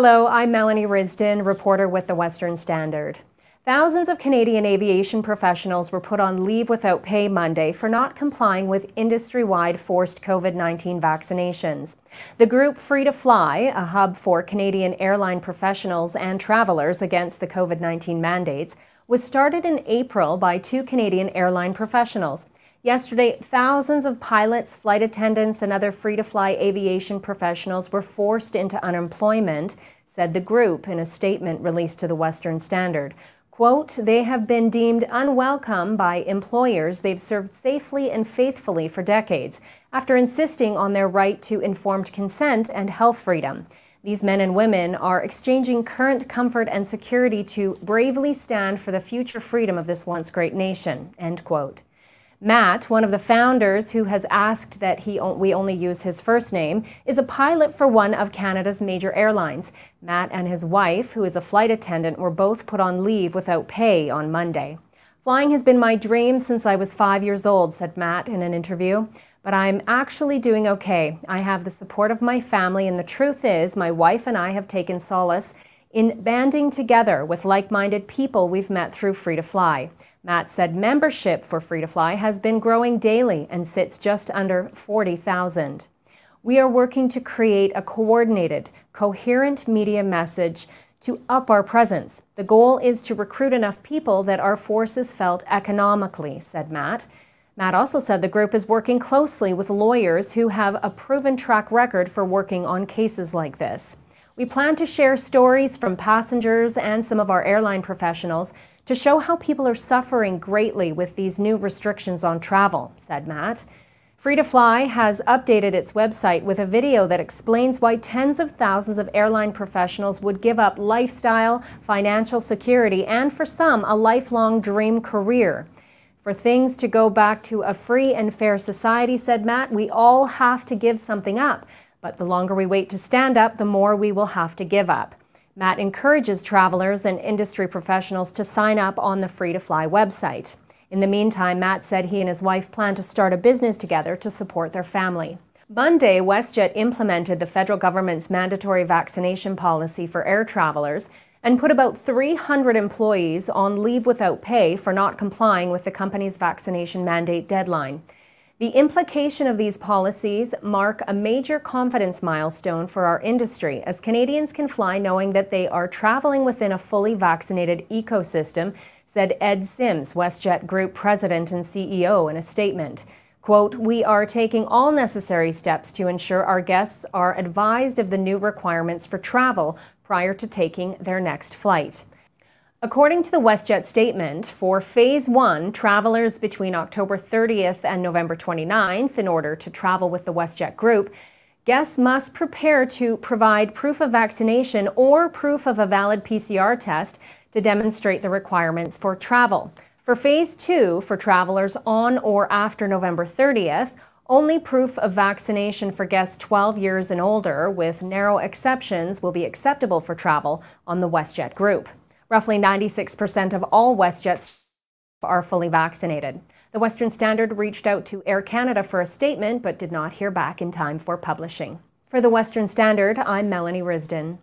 Hello, I'm Melanie Risden, reporter with the Western Standard. Thousands of Canadian aviation professionals were put on leave without pay Monday for not complying with industry-wide forced COVID-19 vaccinations. The group Free to Fly, a hub for Canadian airline professionals and travelers against the COVID-19 mandates, was started in April by two Canadian airline professionals. Yesterday, thousands of pilots, flight attendants, and other free-to-fly aviation professionals were forced into unemployment, said the group in a statement released to the Western Standard. Quote, "They have been deemed unwelcome by employers they've served safely and faithfully for decades, after insisting on their right to informed consent and health freedom. These men and women are exchanging current comfort and security to bravely stand for the future freedom of this once great nation," end quote. Matt, one of the founders who has asked that we only use his first name, is a pilot for one of Canada's major airlines. Matt and his wife, who is a flight attendant, were both put on leave without pay on Monday. "Flying has been my dream since I was 5 years old," said Matt in an interview. "But I'm actually doing okay. I have the support of my family, and the truth is my wife and I have taken solace in banding together with like-minded people we've met through Free to Fly." Matt said membership for Free to Fly has been growing daily and sits just under 40,000. "We are working to create a coordinated, coherent media message to up our presence. The goal is to recruit enough people that our force is felt economically," said Matt. Matt also said the group is working closely with lawyers who have a proven track record for working on cases like this. "We plan to share stories from passengers and some of our airline professionals to show how people are suffering greatly with these new restrictions on travel," said Matt. Free to Fly has updated its website with a video that explains why tens of thousands of airline professionals would give up lifestyle, financial security, and for some, a lifelong dream career. "For things to go back to a free and fair society," said Matt, "we all have to give something up. But the longer we wait to stand up, the more we will have to give up." Matt encourages travelers and industry professionals to sign up on the Free to Fly website. In the meantime, Matt said he and his wife plan to start a business together to support their family. Monday, WestJet implemented the federal government's mandatory vaccination policy for air travelers and put about 300 employees on leave without pay for not complying with the company's vaccination mandate deadline. The implication of these policies mark a major confidence milestone for our industry, as Canadians can fly knowing that they are traveling within a fully vaccinated ecosystem, said Ed Sims, WestJet Group President and CEO, in a statement. Quote, "We are taking all necessary steps to ensure our guests are advised of the new requirements for travel prior to taking their next flight." According to the WestJet statement, for Phase 1, travelers between October 30th and November 29th, in order to travel with the WestJet Group, guests must prepare to provide proof of vaccination or proof of a valid PCR test to demonstrate the requirements for travel. For Phase 2, for travelers on or after November 30th, only proof of vaccination for guests 12 years and older, with narrow exceptions, will be acceptable for travel on the WestJet Group. Roughly 96% of all WestJets are fully vaccinated. The Western Standard reached out to Air Canada for a statement but did not hear back in time for publishing. For the Western Standard, I'm Melanie Risden.